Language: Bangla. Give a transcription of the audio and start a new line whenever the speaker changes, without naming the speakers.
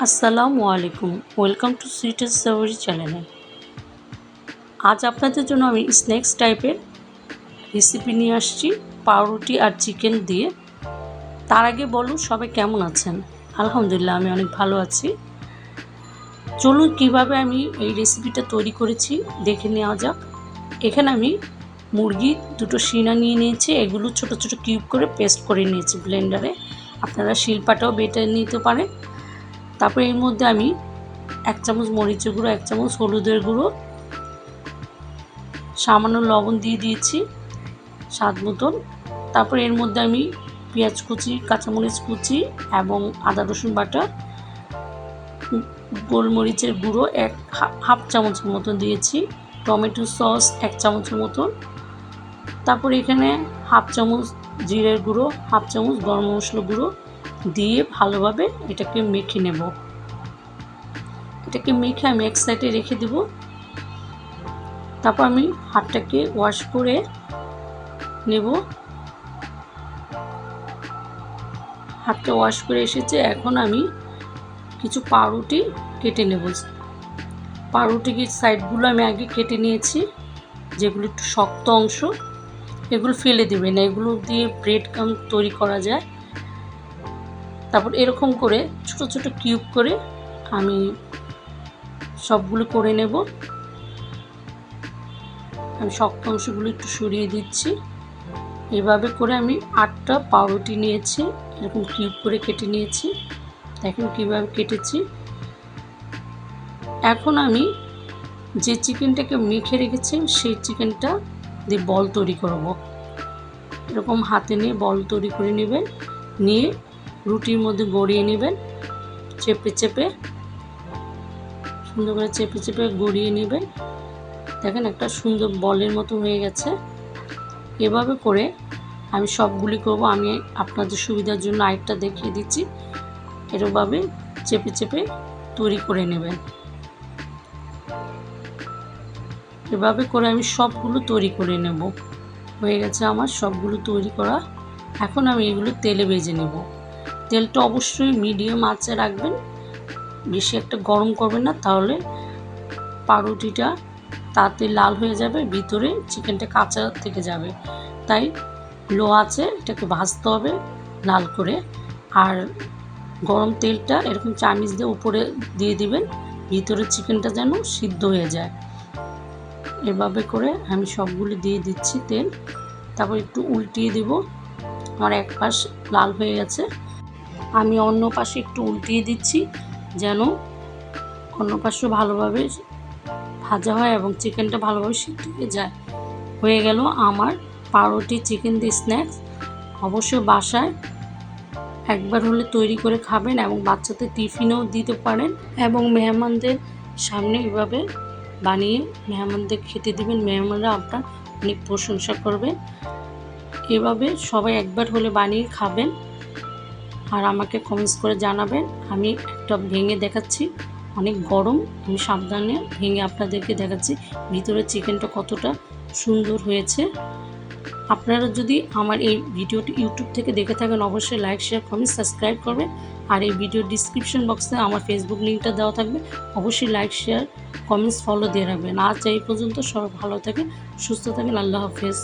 আসসালামু আলাইকুম, ওয়েলকাম টু সুইট এন্ড সাভরি চ্যানেলে। আজ আপনাদের জন্য আমি স্ন্যাক্স টাইপের রেসিপি নিয়ে আসছি পাউরুটি আর চিকেন দিয়ে। তার আগে বলুন সবাই কেমন আছেন? আলহামদুলিল্লাহ আমি অনেক ভালো আছি। চলুন কিভাবে আমি এই রেসিপিটা তৈরি করেছি দেখে নেওয়া যাক। এখানে আমি মুরগি দুটো সিনা নিয়ে নিয়েছি, এগুলো ছোট ছোট কিউব করে পেস্ট করে নিয়েছি ব্লেন্ডারে। আপনারা শিলপাটাও বেটে নিতে পারেন। তারপর এর মধ্যে আমি 1 চামচ মরিচের গুঁড়ো, 1 চামচ হলুদের গুঁড়ো, সামান্য লবণ দিয়ে দিয়েছি স্বাদ মতন। তারপর এর মধ্যে আমি পেঁয়াজ কুচি, কাঁচামরিচ কুচি এবং আদা রসুন বাটা, গোলমরিচের গুঁড়ো হাফ চামচের মতন দিয়েছি, টমেটো সস 1 চামচের মতন। তারপর এখানে হাফ চামচ জিরের গুঁড়ো, হাফ চামচ গরম মশলা গুঁড়ো দিয়ে ভালোভাবে এটাকে মেখে নেব। এটাকে মেখে আমি এক সাইডে রেখে দেব। তারপর আমি হাতটাকে ওয়াশ করে নেব। হাতটা ওয়াশ করে এসেছে, এখন আমি কিছু পাউরুটি কেটে নেব। পাউরুটির সাইডগুলো আমি আগে কেটে নিয়েছি, যেগুলো একটু শক্ত অংশ এগুলো ফেলে দেবে না, এগুলো দিয়ে ব্রেড ক্রাম তৈরি করা যায়। তারপর এরকম করে ছোট ছোট কিউব করে আমি সবগুলো করে নেব। আমি শক্ত অংশগুলো একটু সরিয়ে দিচ্ছি। এভাবে করে আমি 8টা পাউরুটি নিয়েছি, এরকম কিউব করে কেটে নিয়েছি। দেখুন কীভাবে কেটেছি। এখন আমি যে চিকেনটাকে মেখে রেখেছি সেই চিকেনটা দিয়ে বল তৈরি করব। এরকম হাতে নিয়ে বল তৈরি করে নেবেন, নিয়ে রুটির মধ্যে গড়িয়ে নেবেন, চেপে চেপে সুন্দর করে চেপে চেপে গড়িয়ে নেবেন। দেখেন একটা সুন্দর বলের মতো হয়ে গেছে। এভাবে করে আমি সবগুলি করব। আমি আপনাদের সুবিধার জন্য আরেকটা দেখিয়ে দিচ্ছি। এরকমভাবে চেপে চেপে তৈরি করে নেবেন। এভাবে করে আমি সবগুলো তৈরি করে নেব। হয়ে গেছে আমার সবগুলো তৈরি করা। এখন আমি এগুলো তেলে ভেজে নেব। তেলটা অবশ্যই মিডিয়াম আঁচে রাখবেন, বেশি একটা গরম করবেন না, তাহলে পাউরুটিটা তাতে লাল হয়ে যাবে, ভিতরে চিকেনটা কাঁচা থেকে যাবে। তাই লো আঁচে এটাকে ভাজতে হবে লাল করে। আর গরম তেলটা এরকম চামিচ দিয়ে উপরে দিয়ে দিবেন, ভিতরে চিকেনটা যেন সিদ্ধ হয়ে যায়। এভাবে করে আমি সবগুলো দিয়ে দিচ্ছি তেল। তারপর একটু উল্টিয়ে দেব। আমার এক পাশ লাল হয়ে গেছে, আমি অন্য পাশে একটু উল্টিয়ে দিচ্ছি যেন অন্য পাশে ভালোভাবে ভাজা হয় এবং চিকেনটা ভালোভাবে সিদ্ধ হয়ে যায়। হয়ে গেল আমার পাউরুটি চিকেন দিয়ে স্ন্যাক্স। অবশ্যই বাসায় একবার হলে তৈরি করে খাবেন এবং বাচ্চাদের টিফিনেও দিতে পারেন এবং মেহমানদের সামনে এভাবে বানিয়ে মেহমানদের খেতে দিবেন। মেহমানরা আপনার অনেক প্রশংসা করবে। এভাবে সবাই একবার হলে বানিয়ে খাবেন আর আমাকে কমেন্টস করে জানাবেন। আমি একটা ভেঙে দেখাচ্ছি, অনেক গরম, আমি সাবধানে ভেঙে আপনাদেরকে দেখাচ্ছি ভিতরে চিকেনটা কতটা সুন্দর হয়েছে। আপনারা যদি আমার এই ভিডিওটি ইউটিউব থেকে দেখে থাকেন অবশ্যই লাইক, শেয়ার, কমেন্ট, সাবস্ক্রাইব করবেন। আর এই ভিডিওর ডিসক্রিপশন বক্সে আমার ফেসবুক লিঙ্কটা দেওয়া থাকবে, অবশ্যই লাইক, শেয়ার, কমেন্টস, ফলো দিয়ে রাখবেন। আজ এই পর্যন্ত, সবাই ভালো থাকেন, সুস্থ থাকেন, আল্লাহ হাফেজ।